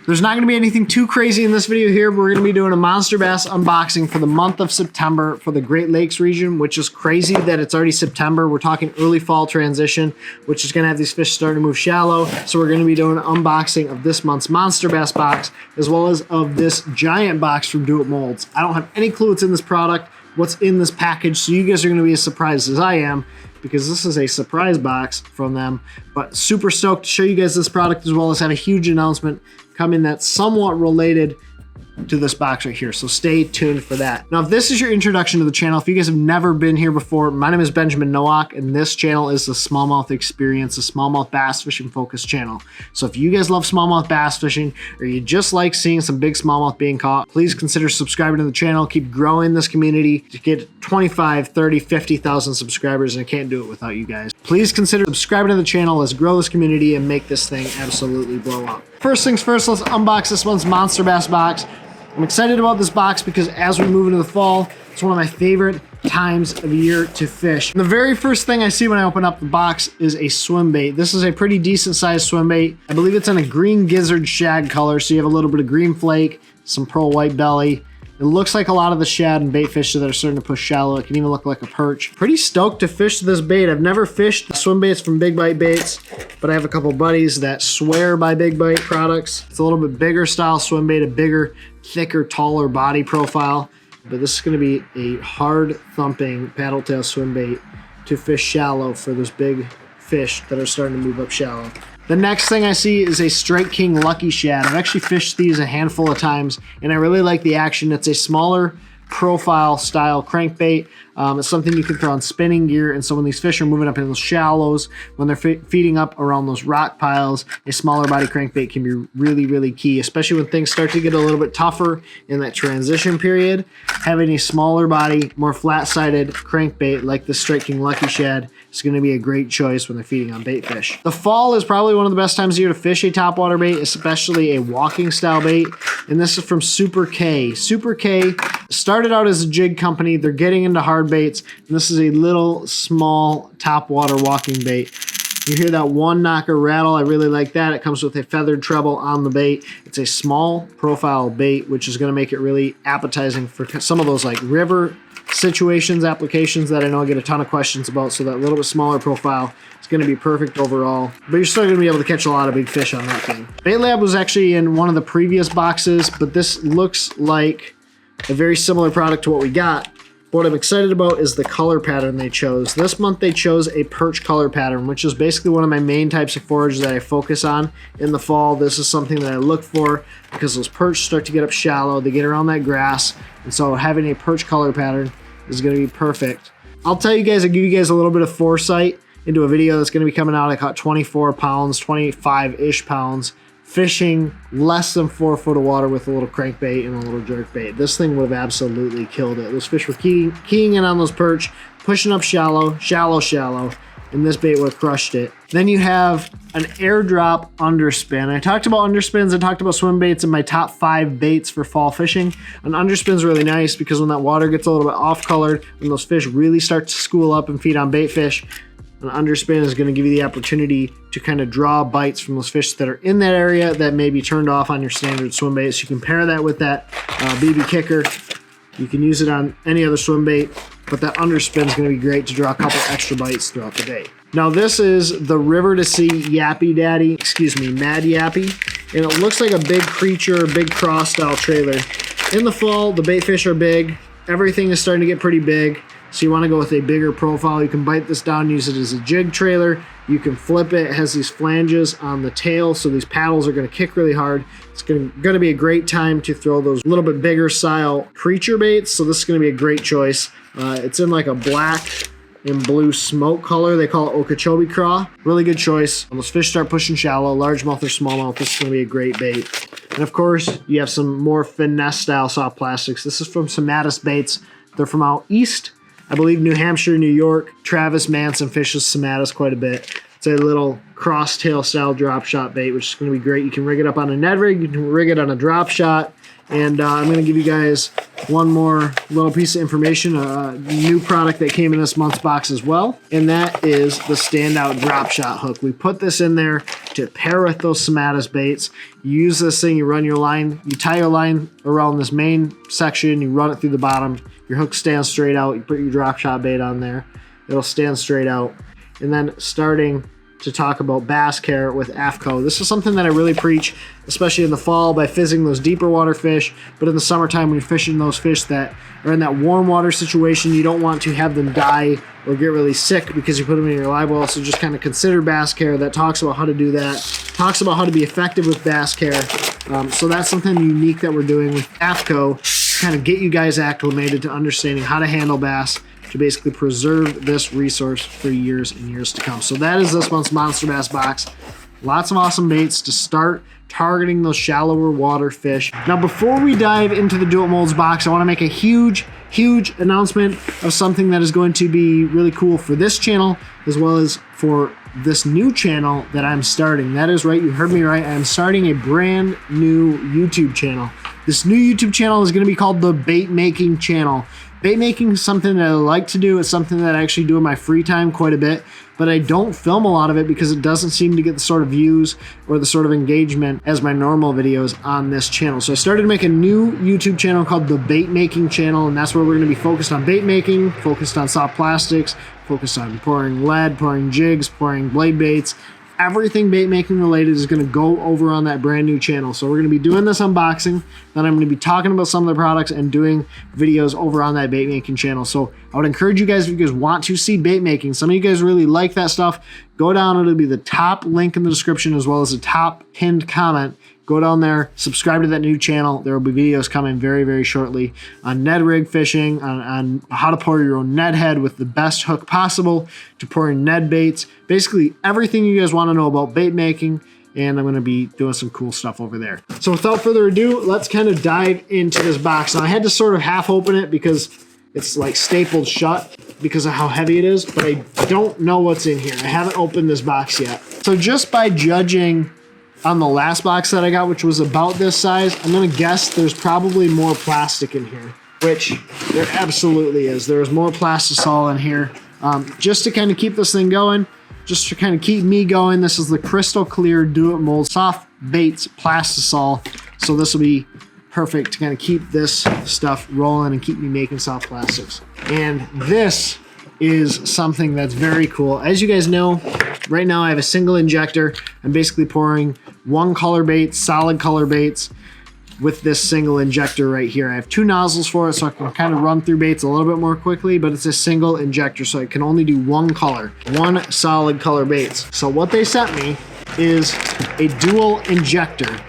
There's not gonna be anything too crazy in this video here. We're gonna be doing a monster bass unboxing for the month of September for the Great Lakes region, which is crazy that it's already September. We're talking early fall transition, which is gonna have these fish starting to move shallow. So we're gonna be doing an unboxing of this month's monster bass box, as well as of this giant box from Do It Molds. I don't have any clue what's in this product, what's in this package, so you guys are gonna be as surprised as I am, because this is a surprise box from them. But super stoked to show you guys this product, as well as have a huge announcement coming that's somewhat related to this box right here. So stay tuned for that. Now, if this is your introduction to the channel, if you guys have never been here before, my name is Benjamin Nowak, and this channel is the Smallmouth Experience, a smallmouth bass fishing focused channel. So if you guys love smallmouth bass fishing, or you just like seeing some big smallmouth being caught, please consider subscribing to the channel. Keep growing this community to get 25, 30, 50,000 subscribers, and I can't do it without you guys. Please consider subscribing to the channel. Let's grow this community and make this thing absolutely blow up. First things first, let's unbox this month's Monster Bass box. I'm excited about this box because as we move into the fall, it's one of my favorite times of year to fish. And the very first thing I see when I open up the box is a swim bait. This is a pretty decent sized swim bait. I believe it's in a green gizzard shad color, so you have a little bit of green flake, some pearl white belly. It looks like a lot of the shad and bait fish that are starting to push shallow. It can even look like a perch. Pretty stoked to fish this bait. I've never fished swim baits from Big Bite Baits, but I have a couple buddies that swear by Big Bite products. It's a little bit bigger style swim bait, a bigger, thicker, taller body profile. But this is gonna be a hard thumping paddle tail swim bait to fish shallow for those big fish that are starting to move up shallow. The next thing I see is a Strike King Lucky Shad. I've actually fished these a handful of times, and I really like the action. It's a smaller profile style crankbait. It's something you can throw on spinning gear, and so when these fish are moving up in those shallows, when they're feeding up around those rock piles, a smaller body crankbait can be really, really key, especially when things start to get a little bit tougher in that transition period. Having a smaller body, more flat-sided crankbait like the Strike King Lucky Shad is going to be a great choice when they're feeding on bait fish. The fall is probably one of the best times of year to fish a topwater bait, especially a walking style bait, and this is from SuperK. SuperK started out as a jig company. They're getting into hard baits, and this is a little small topwater walking bait. You hear that one knocker rattle. I really like that. It comes with a feathered treble on the bait. It's a small profile bait, which is going to make it really appetizing for some of those like river situations, applications that I know I get a ton of questions about. So that little bit smaller profile is going to be perfect overall, but you're still going to be able to catch a lot of big fish on that thing. Bait Lab was actually in one of the previous boxes, but this looks like a very similar product to what we got. What I'm excited about is the color pattern they chose. This month they chose a perch color pattern, which is basically one of my main types of forage that I focus on in the fall. This is something that I look for because those perch start to get up shallow, they get around that grass, and so having a perch color pattern is going to be perfect. I'll tell you guys, I'll give you guys a little bit of foresight into a video that's going to be coming out. I caught 24 pounds, 25-ish pounds, fishing less than 4 foot of water with a little crankbait and a little jerkbait. This thing would have absolutely killed it. Those fish were keying in on those perch, pushing up shallow, and this bait would have crushed it. Then you have an airdrop underspin. I talked about underspins, I talked about swim baits in my top 5 baits for fall fishing. An underspin is really nice because when that water gets a little bit off-colored, when those fish really start to school up and feed on bait fish, an underspin is going to give you the opportunity to kind of draw bites from those fish that are in that area that may be turned off on your standard swim bait. So you can pair that with that BB kicker. You can use it on any other swim bait, but that underspin is going to be great to draw a couple extra bites throughout the day. Now this is the River to Sea Yappy Daddy, Mad Yappy, and it looks like a big creature, big cross style trailer. In the fall, the bait fish are big. Everything is starting to get pretty big. So you want to go with a bigger profile. You can bite this down, use it as a jig trailer. You can flip it. It has these flanges on the tail, so these paddles are going to kick really hard. It's going to be a great time to throw those little bit bigger style creature baits. So this is going to be a great choice. It's in like a black and blue smoke color. They call it Okeechobee Craw. Really good choice. When those fish start pushing shallow, largemouth or smallmouth, this is going to be a great bait. And of course, you have some more finesse style soft plastics. This is from Somatis Baits. They're from out east. I believe New Hampshire, New York. Travis Manson fishes Somatis quite a bit. It's a little cross tail style drop shot bait, which is going to be great. You can rig it up on a Ned rig, you can rig it on a drop shot, And I'm going to give you guys one more little piece of information, a new product that came in this month's box as well, and that is the standout drop shot hook. We put this in there to pair with those Somatis baits. You use this thing, you run your line, you tie your line around this main section, you run it through the bottom, your hook stands straight out, you put your drop shot bait on there, it'll stand straight out. And then starting to talk about bass care with AFCO. This is something that I really preach, especially in the fall by fizzing those deeper water fish, but in the summertime when you're fishing those fish that are in that warm water situation, you don't want to have them die or get really sick because you put them in your live well. So just kind of consider bass care. That talks about how to do that, talks about how to be effective with bass care. So that's something unique that we're doing with AFCO to kind of get you guys acclimated to understanding how to handle bass, to basically preserve this resource for years and years to come. So that is this month's Monster Bass box. Lots of awesome baits to start targeting those shallower water fish. Now, before we dive into the Do It Molds box, I want to make a huge announcement of something that is going to be really cool for this channel, as well as for this new channel that I'm starting. That is right, you heard me right. I am starting a brand new YouTube channel. This new YouTube channel is going to be called the Bait Making Channel. Bait making is something that I like to do. It's something that I actually do in my free time quite a bit, but I don't film a lot of it because it doesn't seem to get the sort of views or the sort of engagement as my normal videos on this channel. So I started to make a new YouTube channel called the Bait Making Channel, and that's where we're going to be focused on bait making, focused on soft plastics, focused on pouring lead, pouring jigs, pouring blade baits. Everything bait making related is going to go over on that brand new channel. So we're going to be doing this unboxing, then I'm going to be talking about some of the products and doing videos over on that bait making channel. So I would encourage you guys, if you guys want to see bait making, some of you guys really like that stuff, go down, it'll be the top link in the description as well as the top pinned comment. Go down there, subscribe to that new channel. There will be videos coming very shortly on Ned rig fishing, on how to pour your own Ned head with the best hook possible, to pouring Ned baits, basically everything you guys want to know about bait making, and I'm going to be doing some cool stuff over there. So without further ado, let's kind of dive into this box. Now I had to sort of half open it because it's like stapled shut because of how heavy it is, but I don't know what's in here. I haven't opened this box yet. So just by judging on the last box that I got, which was about this size, I'm gonna guess there's probably more plastic in here, which there absolutely is. There's more plastisol in here. Just to kind of keep this thing going, just to kind of keep me going, this is the crystal clear Do It Mold Soft Baits Plastisol. So this will be perfect to kind of keep this stuff rolling and keep me making soft plastics. And this is something that's very cool. As you guys know, right now I have a single injector. I'm basically pouring one color baits, solid color baits, with this single injector right here. I have two nozzles for it, so I can kind of run through baits a little bit more quickly, but it's a single injector, so I can only do one color, one solid color baits. So what they sent me is a dual injector.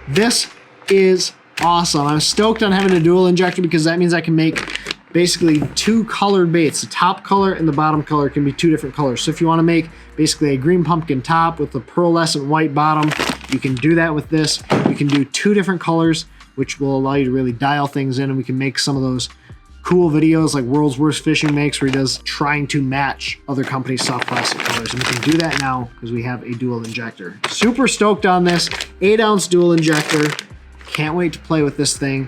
This is awesome. I'm stoked on having a dual injector because that means I can make basically two colored baits. The top color and the bottom color can be two different colors. So if you want to make basically a green pumpkin top with a pearlescent white bottom, you can do that with this. You can do two different colors, which will allow you to really dial things in, and we can make some of those cool videos like World's Worst Fishing makes, where he does trying to match other companies' soft plastic colors. And we can do that now because we have a dual injector. Super stoked on this 8-ounce dual injector. Can't wait to play with this thing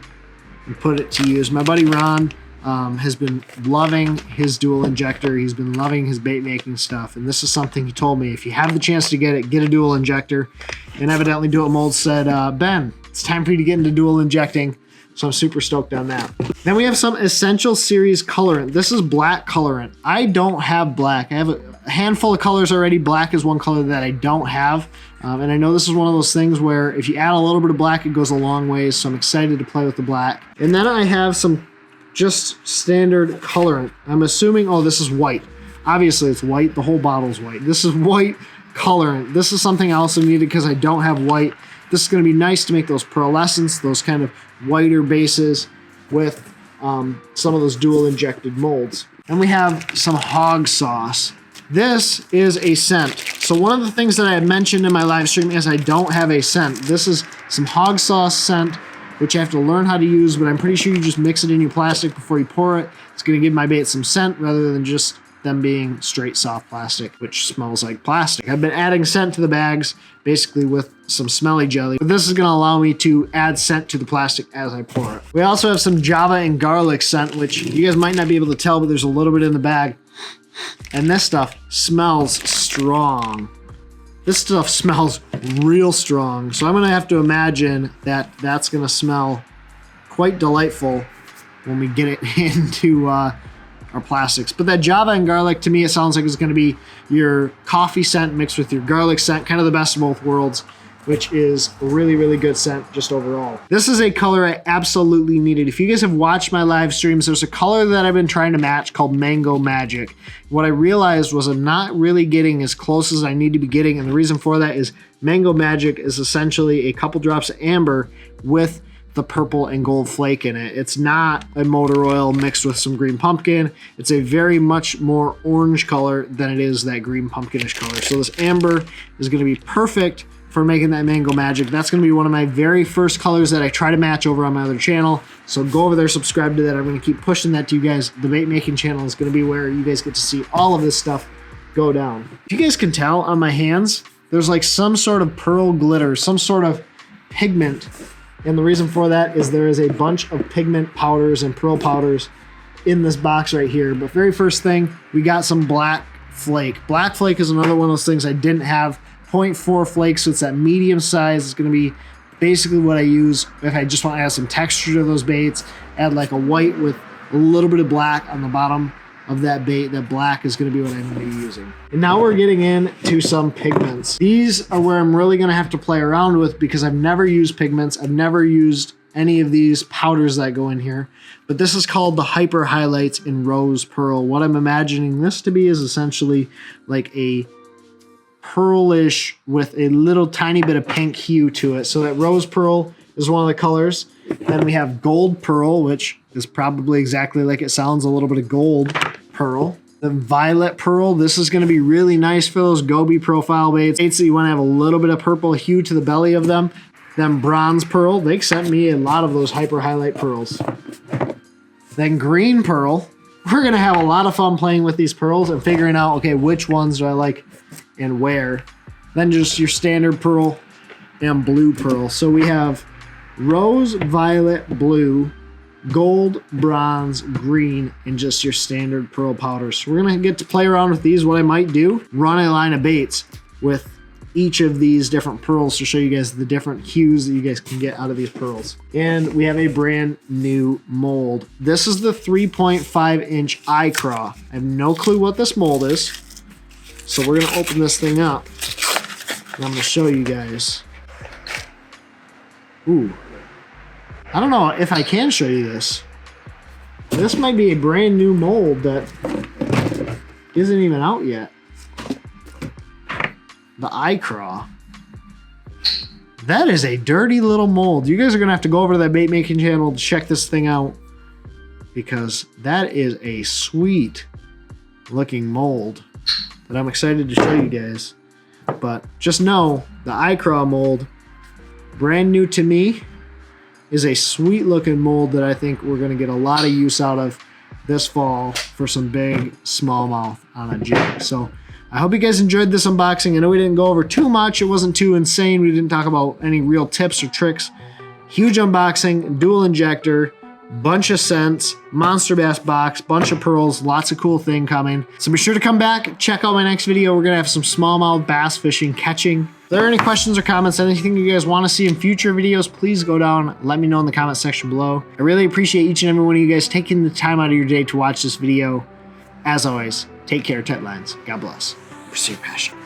and put it to use. My buddy Ron has been loving his dual injector. He's been loving his bait making stuff, and this is something he told me, if you have the chance to get it, get a dual injector. And evidently Do It Mold said, Ben, it's time for you to get into dual injecting. So I'm super stoked on that. Then we have some Essential Series colorant. This is black colorant. I don't have black. I have a handful of colors already. Black is one color that I don't have. And I know this is one of those things where if you add a little bit of black, it goes a long ways. So I'm excited to play with the black. And then I have some just standard colorant. I'm assuming, oh, this is white. Obviously it's white. The whole bottle's white. This is white colorant. This is something I also needed because I don't have white. This is going to be nice to make those pearlescents, those kind of whiter bases with some of those dual injected molds. And we have some Hog Sauce. This is a scent. So one of the things that I had mentioned in my live stream is I don't have a scent. This is some Hog Sauce scent, which I have to learn how to use, but I'm pretty sure you just mix it in your plastic before you pour it. It's going to give my bait some scent rather than just them being straight soft plastic, which smells like plastic. I've been adding scent to the bags, basically with some smelly jelly, but this is gonna allow me to add scent to the plastic as I pour it. We also have some Java and garlic scent, which you guys might not be able to tell, but there's a little bit in the bag. And this stuff smells strong. This stuff smells real strong. So I'm gonna have to imagine that that's gonna smell quite delightful when we get it into our plastics. But that Java and garlic, to me, it sounds like it's gonna be your coffee scent mixed with your garlic scent, kind of the best of both worlds, which is a really, really good scent just overall. This is a color I absolutely needed. If you guys have watched my live streams, there's a color that I've been trying to match called Mango Magic. What I realized was I'm not really getting as close as I need to be getting, and the reason for that is Mango Magic is essentially a couple drops of amber with the purple and gold flake in it. It's not a motor oil mixed with some green pumpkin. It's a very much more orange color than it is that green pumpkinish color. So this amber is gonna be perfect for making that Mango Magic. That's gonna be one of my very first colors that I try to match over on my other channel. So go over there, subscribe to that. I'm gonna keep pushing that to you guys. The bait making channel is gonna be where you guys get to see all of this stuff go down. If you guys can tell on my hands, there's like some sort of pearl glitter, some sort of pigment. And the reason for that is there is a bunch of pigment powders and pearl powders in this box right here. But very first thing, we got some black flake. Black flake is another one of those things I didn't have. 0.4 flakes, so it's that medium size. It's gonna be basically what I use if I just want to add some texture to those baits. Add like a white with a little bit of black on the bottom of that bait. That black is gonna be what I'm gonna be using. And now we're getting into some pigments. These are where I'm really gonna have to play around with because I've never used pigments. I've never used any of these powders that go in here, but this is called the Hyper Highlights in Rose Pearl. What I'm imagining this to be is essentially like a pearlish with a little tiny bit of pink hue to it. So that rose pearl is one of the colors. Then we have gold pearl, which is probably exactly like it sounds, a little bit of gold pearl. Then violet pearl, this is gonna be really nice for those goby profile baits. So you wanna have a little bit of purple hue to the belly of them. Then bronze pearl, they sent me a lot of those hyper highlight pearls. Then green pearl, we're gonna have a lot of fun playing with these pearls and figuring out, okay, which ones do I like and where. Then just your standard pearl and blue pearl. So we have rose, violet, blue, gold, bronze, green, and just your standard pearl powders. So we're gonna get to play around with these. What I might do, run a line of baits with each of these different pearls to show you guys the different hues that you guys can get out of these pearls. And we have a brand new mold. This is the 3.5 inch eye craw. I have no clue what this mold is. So we're gonna open this thing up and I'm gonna show you guys. Ooh, I don't know if I can show you this. This might be a brand new mold that isn't even out yet. The eye craw. That is a dirty little mold. You guys are gonna have to go over to that bait making channel to check this thing out because that is a sweet looking mold that I'm excited to show you guys. But just know the eye craw mold, brand new to me, is a sweet looking mold that I think we're gonna get a lot of use out of this fall for some big smallmouth on a jig. So I hope you guys enjoyed this unboxing. I know we didn't go over too much. It wasn't too insane. We didn't talk about any real tips or tricks. Huge unboxing, dual injector, bunch of scents, monster bass box, bunch of pearls, lots of cool thing coming. So be sure to come back, check out my next video. We're gonna have some smallmouth bass fishing, catching. If there are any questions or comments, anything you guys wanna see in future videos, please go down, let me know in the comment section below. I really appreciate each and every one of you guys taking the time out of your day to watch this video. As always, take care, tight lines. God bless. Pursue your passion.